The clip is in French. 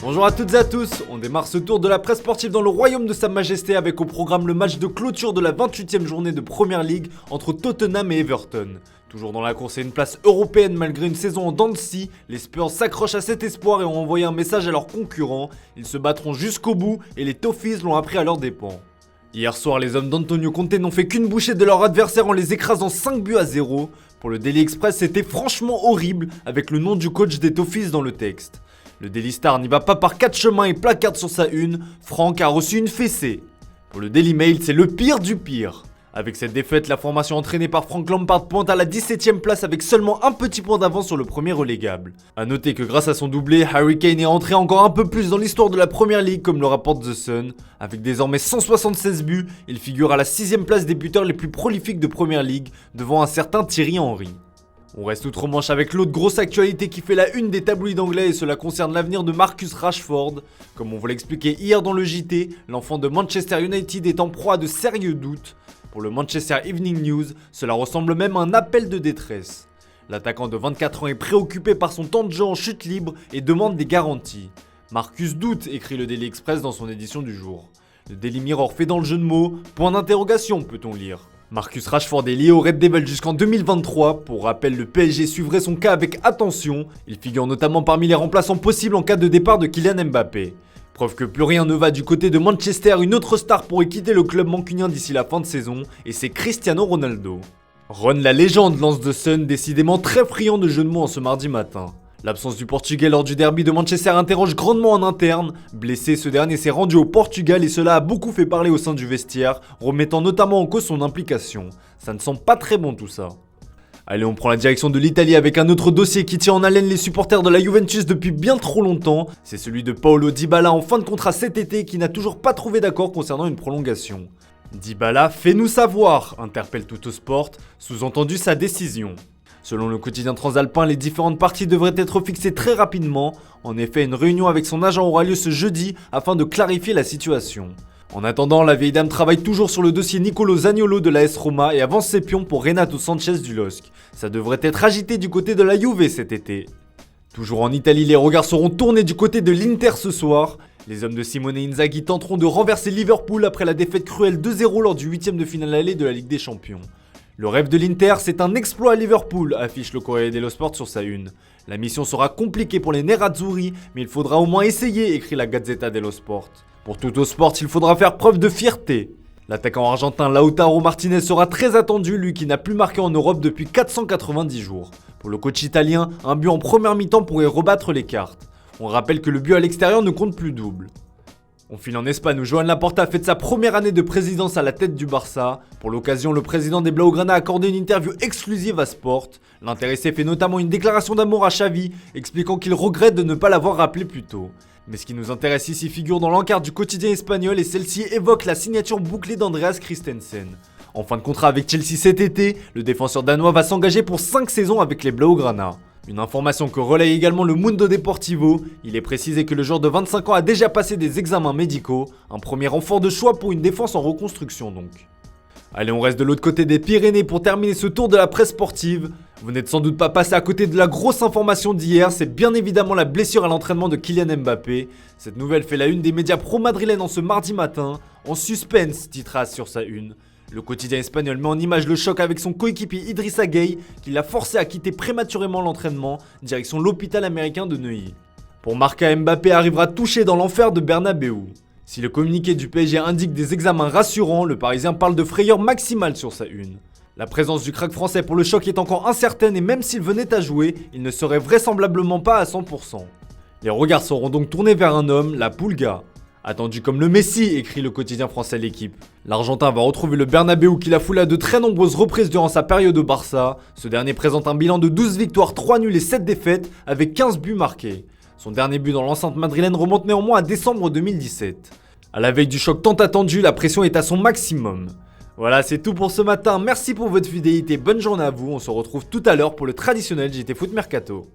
Bonjour à toutes et à tous, on démarre ce tour de la presse sportive dans le royaume de Sa Majesté avec au programme le match de clôture de la 28e journée de Premier League entre Tottenham et Everton. Toujours dans la course à une place européenne malgré une saison en dents de scie, les Spurs s'accrochent à cet espoir et ont envoyé un message à leurs concurrents. Ils se battront jusqu'au bout et les Toffees l'ont appris à leurs dépens. Hier soir, les hommes d'Antonio Conte n'ont fait qu'une bouchée de leur adversaire en les écrasant 5-0. Pour le Daily Express, c'était franchement horrible avec le nom du coach des Toffees dans le texte. Le Daily Star n'y va pas par 4 chemins et placarde sur sa une, Franck a reçu une fessée. Pour le Daily Mail, c'est le pire du pire. Avec cette défaite, la formation entraînée par Frank Lampard pointe à la 17ème place avec seulement un petit point d'avance sur le premier relégable. A noter que grâce à son doublé, Harry Kane est entré encore un peu plus dans l'histoire de la Premier League comme le rapporte The Sun. Avec désormais 176 buts, il figure à la 6ème place des buteurs les plus prolifiques de Premier League, devant un certain Thierry Henry. On reste outre-Manche avec l'autre grosse actualité qui fait la une des tabloïds anglais et cela concerne l'avenir de Marcus Rashford. Comme on vous l'a expliqué hier dans le JT, l'enfant de Manchester United est en proie à de sérieux doutes. Pour le Manchester Evening News, cela ressemble même à un appel de détresse. L'attaquant de 24 ans est préoccupé par son temps de jeu en chute libre et demande des garanties. Marcus doute, écrit le Daily Express dans son édition du jour. Le Daily Mirror fait dans le jeu de mots, point d'interrogation peut-on lire. Marcus Rashford est lié au Red Devils jusqu'en 2023. Pour rappel, le PSG suivrait son cas avec attention. Il figure notamment parmi les remplaçants possibles en cas de départ de Kylian Mbappé. Preuve que plus rien ne va du côté de Manchester, une autre star pourrait quitter le club mancunien d'ici la fin de saison, et c'est Cristiano Ronaldo. Ron la légende lance The Sun, décidément très friand de jeux de mots en ce mardi matin. L'absence du Portugais lors du derby de Manchester interroge grandement en interne. Blessé, ce dernier s'est rendu au Portugal et cela a beaucoup fait parler au sein du vestiaire, remettant notamment en cause son implication. Ça ne sent pas très bon tout ça. Allez, on prend la direction de l'Italie avec un autre dossier qui tient en haleine les supporters de la Juventus depuis bien trop longtemps. C'est celui de Paulo Dybala en fin de contrat cet été qui n'a toujours pas trouvé d'accord concernant une prolongation. Dybala, fais-nous savoir, interpelle Tuttosport, sous-entendu sa décision. Selon le quotidien transalpin, les différentes parties devraient être fixées très rapidement. En effet, une réunion avec son agent aura lieu ce jeudi afin de clarifier la situation. En attendant, la vieille dame travaille toujours sur le dossier Nicolo Zaniolo de l'AS Roma et avance ses pions pour Renato Sanchez du LOSC. Ça devrait être agité du côté de la Juve cet été. Toujours en Italie, les regards seront tournés du côté de l'Inter ce soir. Les hommes de Simone Inzaghi tenteront de renverser Liverpool après la défaite cruelle 2-0 lors du 8ème de finale aller de la Ligue des Champions. Le rêve de l'Inter, c'est un exploit à Liverpool, affiche le Corriere dello Sport sur sa une. La mission sera compliquée pour les Nerazzurri, mais il faudra au moins essayer, écrit la Gazzetta dello Sport. Pour Tuttosport, il faudra faire preuve de fierté. L'attaquant argentin Lautaro Martinez sera très attendu, lui qui n'a plus marqué en Europe depuis 490 jours. Pour le coach italien, un but en première mi-temps pourrait rebattre les cartes. On rappelle que le but à l'extérieur ne compte plus double. On file en Espagne où Joan Laporta fête sa première année de présidence à la tête du Barça. Pour l'occasion, le président des Blaugrana a accordé une interview exclusive à Sport. L'intéressé fait notamment une déclaration d'amour à Xavi, expliquant qu'il regrette de ne pas l'avoir rappelé plus tôt. Mais ce qui nous intéresse ici figure dans l'encart du quotidien espagnol et celle-ci évoque la signature bouclée d'Andreas Christensen. En fin de contrat avec Chelsea cet été, le défenseur danois va s'engager pour 5 saisons avec les Blaugrana. Une information que relaye également le Mundo Deportivo, il est précisé que le joueur de 25 ans a déjà passé des examens médicaux, un premier renfort de choix pour une défense en reconstruction donc. Allez, on reste de l'autre côté des Pyrénées pour terminer ce tour de la presse sportive. Vous n'êtes sans doute pas passé à côté de la grosse information d'hier, c'est bien évidemment la blessure à l'entraînement de Kylian Mbappé. Cette nouvelle fait la une des médias pro-madrilènes en ce mardi matin, en suspense, titre AS sur sa une. Le quotidien espagnol met en image le choc avec son coéquipier Idrissa Gueye, qui l'a forcé à quitter prématurément l'entraînement, direction l'hôpital américain de Neuilly. Pour Marca, Mbappé arrivera touché dans l'enfer de Bernabeu. Si le communiqué du PSG indique des examens rassurants, le Parisien parle de frayeur maximale sur sa une. La présence du crack français pour le choc est encore incertaine et même s'il venait à jouer, il ne serait vraisemblablement pas à 100%. Les regards seront donc tournés vers un homme, la Pulga. Attendu comme le Messi, écrit le quotidien français L'Équipe. L'Argentin va retrouver le Bernabeu qu'il a foulé à de très nombreuses reprises durant sa période au Barça. Ce dernier présente un bilan de 12 victoires, 3 nuls et 7 défaites, avec 15 buts marqués. Son dernier but dans l'enceinte madrilène remonte néanmoins à décembre 2017. À la veille du choc tant attendu, la pression est à son maximum. Voilà, c'est tout pour ce matin. Merci pour votre fidélité, bonne journée à vous. On se retrouve tout à l'heure pour le traditionnel JT Foot Mercato.